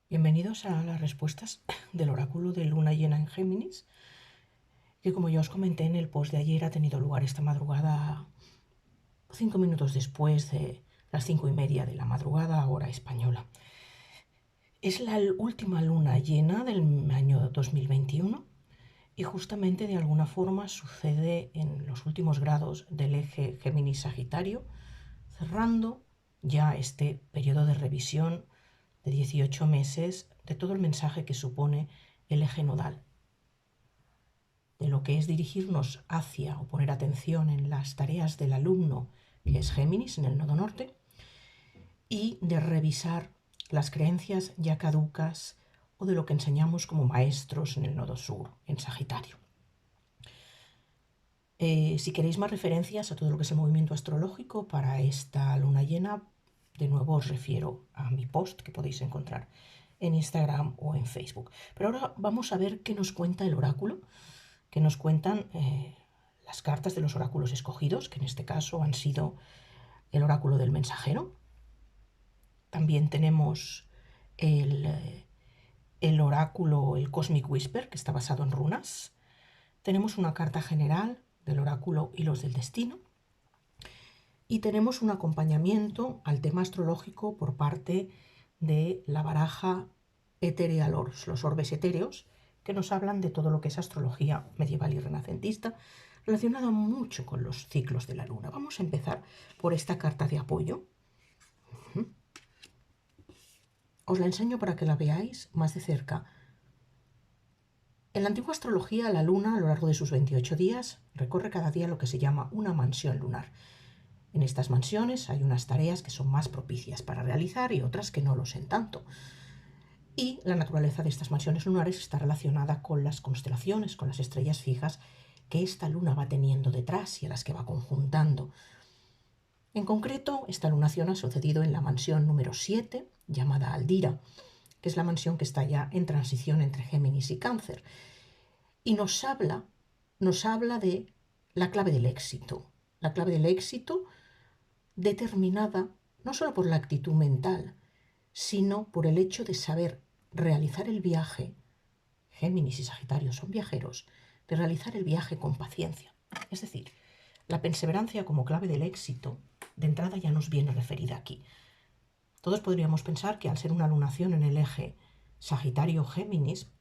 Bienvenidos a las respuestas del oráculo de luna llena en Géminis, que como ya os comenté en el post de ayer ha tenido lugar esta madrugada 5 minutos después de las 5:30 de la madrugada, hora española. Es la última luna llena del año 2021 y justamente de alguna forma sucede en los últimos grados del eje Géminis-Sagitario, cerrando ya este periodo de revisión de 18 meses de todo el mensaje que supone el eje nodal, de lo que es dirigirnos hacia o poner atención en las tareas del alumno, que es Géminis en el nodo norte, y de revisar las creencias ya caducas o de lo que enseñamos como maestros en el nodo sur, en Sagitario. Si queréis más referencias a todo lo que es el movimiento astrológico para esta luna llena, de nuevo os refiero a mi post que podéis encontrar en Instagram o en Facebook. Pero ahora vamos a ver qué nos cuenta el oráculo, qué nos cuentan las cartas de los oráculos escogidos, que en este caso han sido el oráculo del mensajero. También tenemos el oráculo, el Cosmic Whisper, que está basado en runas. Tenemos una carta general del oráculo Hilos del Destino. Y tenemos un acompañamiento al tema astrológico por parte de la baraja Ethereal Orbs, los orbes etéreos, que nos hablan de todo lo que es astrología medieval y renacentista, relacionado mucho con los ciclos de la luna. Vamos a empezar por esta carta de apoyo. Os la enseño para que la veáis más de cerca. En la antigua astrología, la luna, a lo largo de sus 28 días, recorre cada día lo que se llama una mansión lunar. En estas mansiones hay unas tareas que son más propicias para realizar y otras que no lo son tanto. Y la naturaleza de estas mansiones lunares está relacionada con las constelaciones, con las estrellas fijas que esta luna va teniendo detrás y a las que va conjuntando. En concreto, esta lunación ha sucedido en la mansión número 7, llamada Aldira, que es la mansión que está ya en transición entre Géminis y Cáncer. Y nos habla de la clave del éxito. La clave del éxito determinada no solo por la actitud mental, sino por el hecho de saber realizar el viaje. Géminis y Sagitario son viajeros, de realizar el viaje con paciencia. Es decir, la perseverancia como clave del éxito, de entrada ya nos viene referida aquí. Todos podríamos pensar que al ser una lunación en el eje Sagitario-Géminis,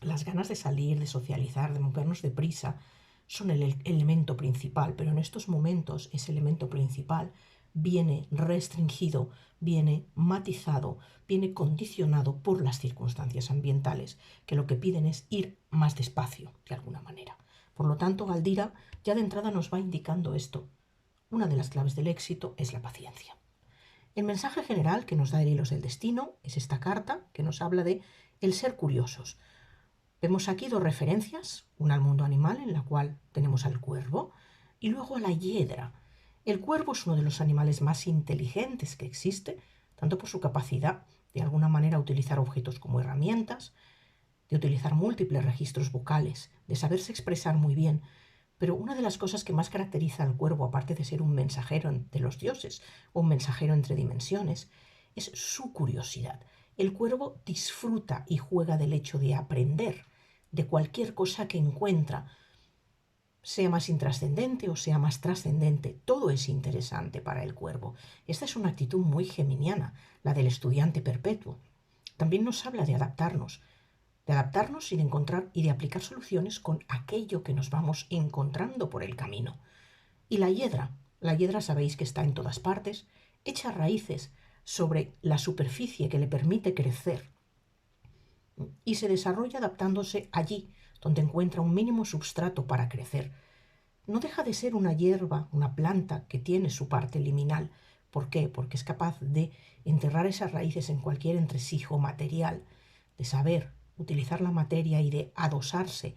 las ganas de salir, de socializar, de movernos deprisa, son el elemento principal, pero en estos momentos ese elemento principal viene restringido, viene matizado, viene condicionado por las circunstancias ambientales, que lo que piden es ir más despacio, de alguna manera. Por lo tanto, Aldira ya de entrada nos va indicando esto. Una de las claves del éxito es la paciencia. El mensaje general que nos da el Hilos del Destino es esta carta que nos habla de el ser curiosos. Vemos aquí dos referencias, una al mundo animal, en la cual tenemos al cuervo, y luego a la hiedra. El cuervo es uno de los animales más inteligentes que existe, tanto por su capacidad de alguna manera utilizar objetos como herramientas, de utilizar múltiples registros vocales, de saberse expresar muy bien. Pero una de las cosas que más caracteriza al cuervo, aparte de ser un mensajero de los dioses o un mensajero entre dimensiones, es su curiosidad. El cuervo disfruta y juega del hecho de aprender de cualquier cosa que encuentra, sea más intrascendente o sea más trascendente, todo es interesante para el cuervo. Esta es una actitud muy geminiana, la del estudiante perpetuo. También nos habla de adaptarnos y de encontrar y de aplicar soluciones con aquello que nos vamos encontrando por el camino. Y la hiedra sabéis que está en todas partes, echa raíces sobre la superficie que le permite crecer y se desarrolla adaptándose allí donde encuentra un mínimo substrato para crecer. No deja de ser una hierba, una planta que tiene su parte liminal. ¿Por qué? Porque es capaz de enterrar esas raíces en cualquier entresijo material, de saber utilizar la materia y de adosarse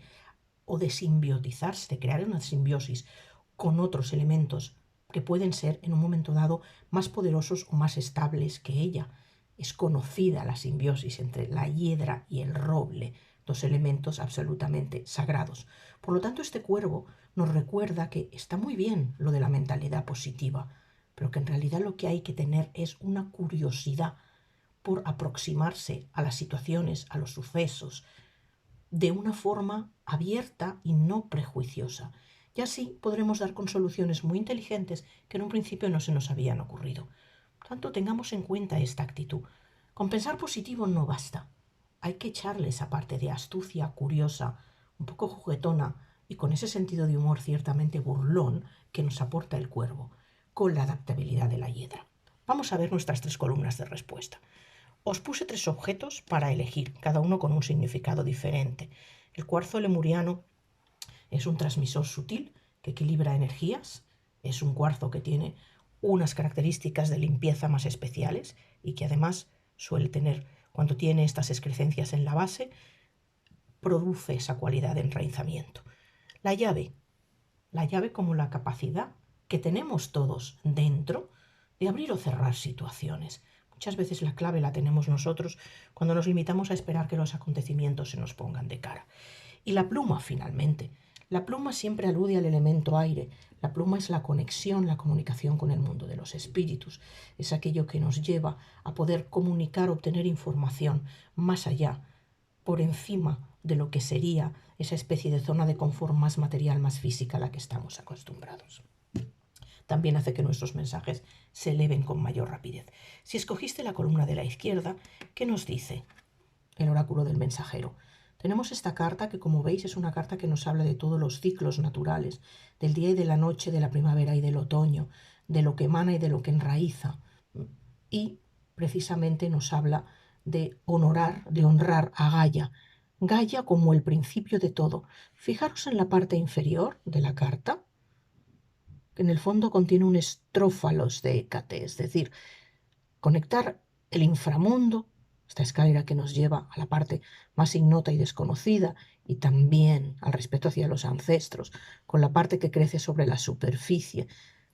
o de simbiotizarse, de crear una simbiosis con otros elementos que pueden ser en un momento dado más poderosos o más estables que ella. Es conocida la simbiosis entre la hiedra y el roble, dos elementos absolutamente sagrados. Por lo tanto, este cuervo nos recuerda que está muy bien lo de la mentalidad positiva, pero que en realidad lo que hay que tener es una curiosidad por aproximarse a las situaciones, a los sucesos, de una forma abierta y no prejuiciosa. Y así podremos dar con soluciones muy inteligentes que en un principio no se nos habían ocurrido. Por tanto, tengamos en cuenta esta actitud. Con pensar positivo no basta. Hay que echarle esa parte de astucia curiosa, un poco juguetona y con ese sentido de humor ciertamente burlón que nos aporta el cuervo, con la adaptabilidad de la hiedra. Vamos a ver nuestras 3 columnas de respuesta. Os puse 3 objetos para elegir, cada uno con un significado diferente. El cuarzo lemuriano es un transmisor sutil que equilibra energías, es un cuarzo que tiene unas características de limpieza más especiales y que además suele tener, cuando tiene estas excrescencias en la base, produce esa cualidad de enraizamiento. La llave como la capacidad que tenemos todos dentro de abrir o cerrar situaciones. Muchas veces la clave la tenemos nosotros cuando nos limitamos a esperar que los acontecimientos se nos pongan de cara. Y la pluma, finalmente. La pluma siempre alude al elemento aire. La pluma es la conexión, la comunicación con el mundo de los espíritus. Es aquello que nos lleva a poder comunicar, obtener información más allá, por encima de lo que sería esa especie de zona de confort más material, más física a la que estamos acostumbrados. También hace que nuestros mensajes se eleven con mayor rapidez. Si escogiste la columna de la izquierda, ¿qué nos dice el oráculo del mensajero? Tenemos esta carta que, como veis, es una carta que nos habla de todos los ciclos naturales, del día y de la noche, de la primavera y del otoño, de lo que emana y de lo que enraiza. Y precisamente nos habla de honrar a Gaia. Gaia como el principio de todo. Fijaros en la parte inferior de la carta, que en el fondo contiene un estrófalos de Hécate, es decir, conectar el inframundo, esta escalera que nos lleva a la parte más ignota y desconocida, y también al respeto hacia los ancestros, con la parte que crece sobre la superficie.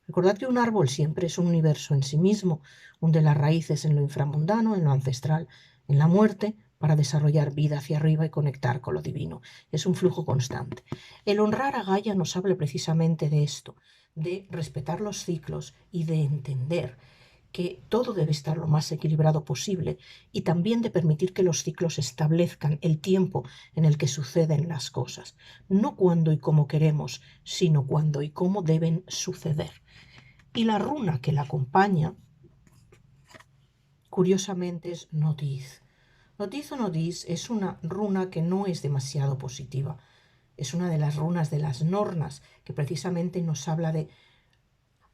Recordad que un árbol siempre es un universo en sí mismo, hunde las raíces en lo inframundano, en lo ancestral, en la muerte, para desarrollar vida hacia arriba y conectar con lo divino. Es un flujo constante. El honrar a Gaia nos habla precisamente de esto, de respetar los ciclos y de entender que todo debe estar lo más equilibrado posible y también de permitir que los ciclos establezcan el tiempo en el que suceden las cosas, no cuándo y cómo queremos, sino cuándo y cómo deben suceder. Y la runa que la acompaña, curiosamente, es Notiz. Notiz o Nodis es una runa que no es demasiado positiva. Es una de las runas de las Nornas, que precisamente nos habla de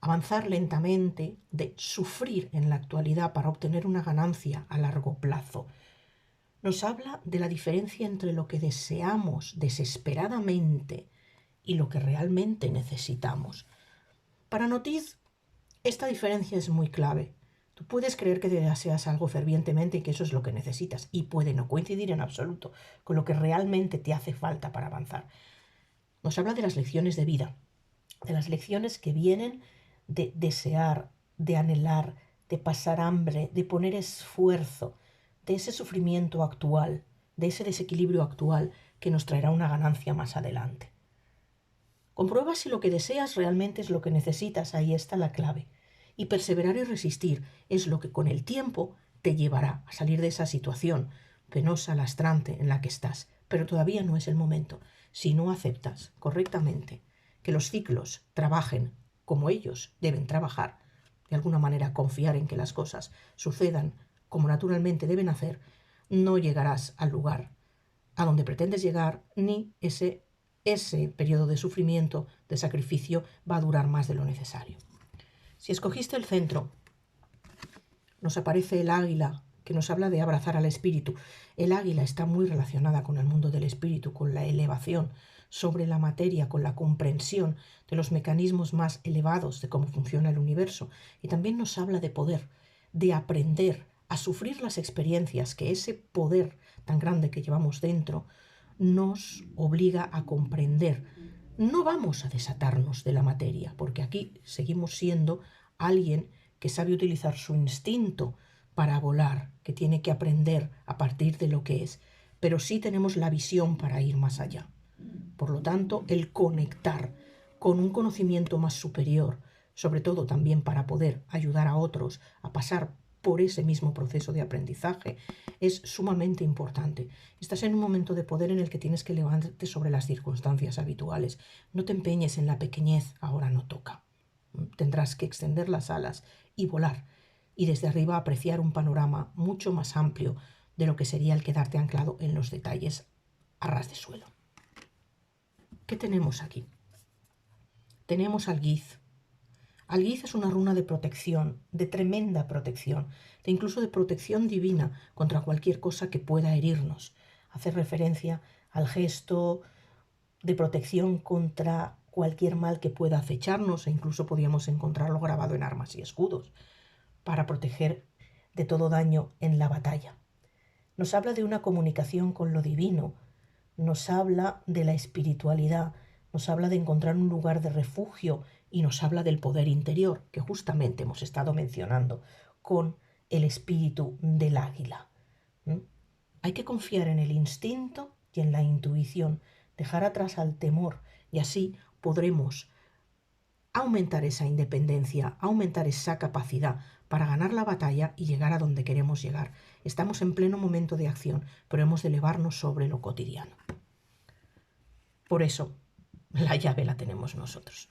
avanzar lentamente, de sufrir en la actualidad para obtener una ganancia a largo plazo. Nos habla de la diferencia entre lo que deseamos desesperadamente y lo que realmente necesitamos. Para Notiz, esta diferencia es muy clave. Tú puedes creer que deseas algo fervientemente y que eso es lo que necesitas, y puede no coincidir en absoluto con lo que realmente te hace falta para avanzar. Nos habla de las lecciones de vida, de las lecciones que vienen de desear, de anhelar, de pasar hambre, de poner esfuerzo, de ese sufrimiento actual, de ese desequilibrio actual que nos traerá una ganancia más adelante. Comprueba si lo que deseas realmente es lo que necesitas, ahí está la clave. Y perseverar y resistir es lo que con el tiempo te llevará a salir de esa situación penosa, lastrante en la que estás. Pero todavía no es el momento. Si no aceptas correctamente que los ciclos trabajen como ellos deben trabajar, de alguna manera confiar en que las cosas sucedan como naturalmente deben hacer, no llegarás al lugar a donde pretendes llegar, ni ese periodo de sufrimiento, de sacrificio, va a durar más de lo necesario. Si escogiste el centro, nos aparece el águila, que nos habla de abrazar al espíritu. El águila está muy relacionada con el mundo del espíritu, con la elevación sobre la materia, con la comprensión de los mecanismos más elevados de cómo funciona el universo. Y también nos habla de poder, de aprender a sufrir las experiencias que ese poder tan grande que llevamos dentro nos obliga a comprender. No vamos a desatarnos de la materia, porque aquí seguimos siendo alguien que sabe utilizar su instinto para volar, que tiene que aprender a partir de lo que es, pero sí tenemos la visión para ir más allá. Por lo tanto, el conectar con un conocimiento más superior, sobre todo también para poder ayudar a otros a pasar por ese mismo proceso de aprendizaje, es sumamente importante. Estás en un momento de poder en el que tienes que levantarte sobre las circunstancias habituales. No te empeñes en la pequeñez, ahora no toca. Tendrás que extender las alas y volar, y desde arriba apreciar un panorama mucho más amplio de lo que sería el quedarte anclado en los detalles a ras de suelo. ¿Qué tenemos aquí? Tenemos al Giz. Al-Giz es una runa de protección, de tremenda protección, incluso de protección divina contra cualquier cosa que pueda herirnos. Hace referencia al gesto de protección contra cualquier mal que pueda acecharnos, e incluso podríamos encontrarlo grabado en armas y escudos, para proteger de todo daño en la batalla. Nos habla de una comunicación con lo divino, nos habla de la espiritualidad, nos habla de encontrar un lugar de refugio y nos habla del poder interior, que justamente hemos estado mencionando con el espíritu del águila. Hay que confiar en el instinto y en la intuición, dejar atrás al temor, y así podremos aumentar esa independencia, aumentar esa capacidad para ganar la batalla y llegar a donde queremos llegar. Estamos en pleno momento de acción, pero hemos de elevarnos sobre lo cotidiano. Por eso, la llave la tenemos nosotros.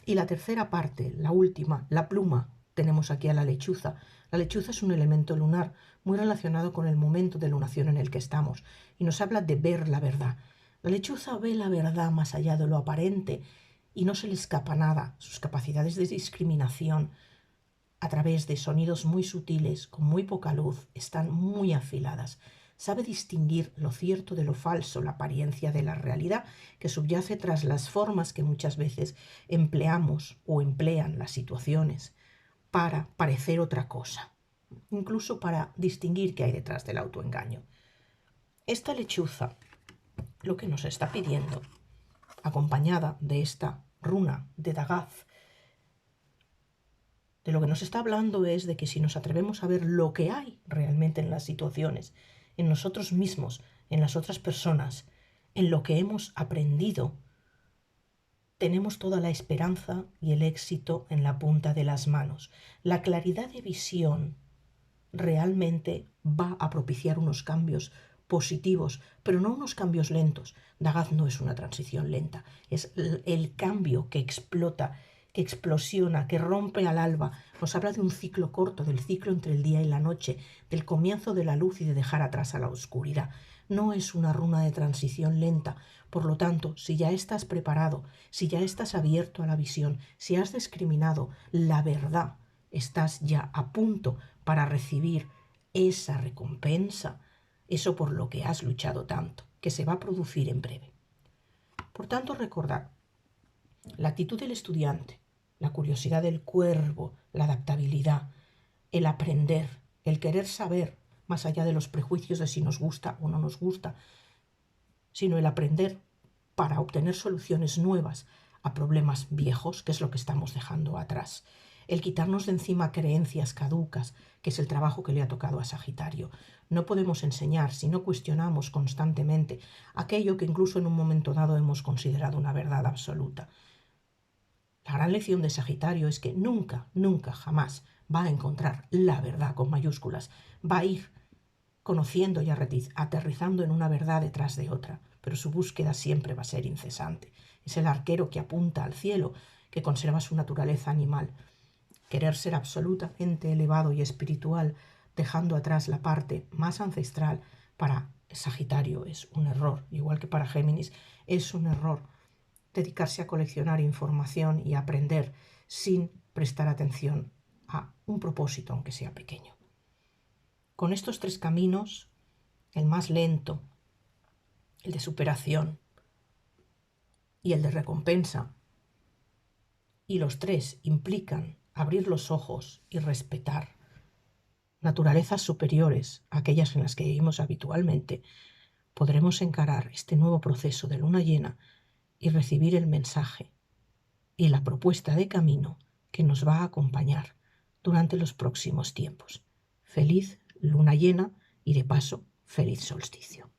Y la tercera parte, la última, la pluma, tenemos aquí a la lechuza. La lechuza es un elemento lunar muy relacionado con el momento de lunación en el que estamos y nos habla de ver la verdad. La lechuza ve la verdad más allá de lo aparente y no se le escapa nada. Sus capacidades de discriminación a través de sonidos muy sutiles, con muy poca luz, están muy afiladas. Sabe distinguir lo cierto de lo falso, la apariencia de la realidad que subyace tras las formas que muchas veces empleamos o emplean las situaciones para parecer otra cosa, incluso para distinguir qué hay detrás del autoengaño. Esta lechuza lo que nos está pidiendo, acompañada de esta runa de Dagaz, de lo que nos está hablando es de que si nos atrevemos a ver lo que hay realmente en las situaciones, en nosotros mismos, en las otras personas, en lo que hemos aprendido, tenemos toda la esperanza y el éxito en la punta de las manos. La claridad de visión realmente va a propiciar unos cambios positivos, pero no unos cambios lentos. Dagaz no es una transición lenta, es el cambio que explota, que explosiona, que rompe al alba. Nos habla de un ciclo corto, del ciclo entre el día y la noche, del comienzo de la luz y de dejar atrás a la oscuridad. No es una runa de transición lenta. Por lo tanto, si ya estás preparado, si ya estás abierto a la visión, si has discriminado la verdad, estás ya a punto para recibir esa recompensa, eso por lo que has luchado tanto, que se va a producir en breve. Por tanto, recordad, la actitud del estudiante, la curiosidad del cuervo, la adaptabilidad, el aprender, el querer saber, más allá de los prejuicios de si nos gusta o no nos gusta, sino el aprender para obtener soluciones nuevas a problemas viejos, que es lo que estamos dejando atrás. El quitarnos de encima creencias caducas, que es el trabajo que le ha tocado a Sagitario. No podemos enseñar si no cuestionamos constantemente aquello que incluso en un momento dado hemos considerado una verdad absoluta. La gran lección de Sagitario es que nunca, nunca, jamás va a encontrar la verdad con mayúsculas. Va a ir conociendo y aterrizando en una verdad detrás de otra, pero su búsqueda siempre va a ser incesante. Es el arquero que apunta al cielo, que conserva su naturaleza animal. Querer ser absolutamente elevado y espiritual, dejando atrás la parte más ancestral, para Sagitario es un error, igual que para Géminis es un error. Dedicarse a coleccionar información y aprender sin prestar atención a un propósito, aunque sea pequeño. Con estos tres caminos, el más lento, el de superación y el de recompensa, y los tres implican abrir los ojos y respetar naturalezas superiores a aquellas en las que vivimos habitualmente, podremos encarar este nuevo proceso de luna llena y recibir el mensaje y la propuesta de camino que nos va a acompañar durante los próximos tiempos. Feliz luna llena y de paso, feliz solsticio.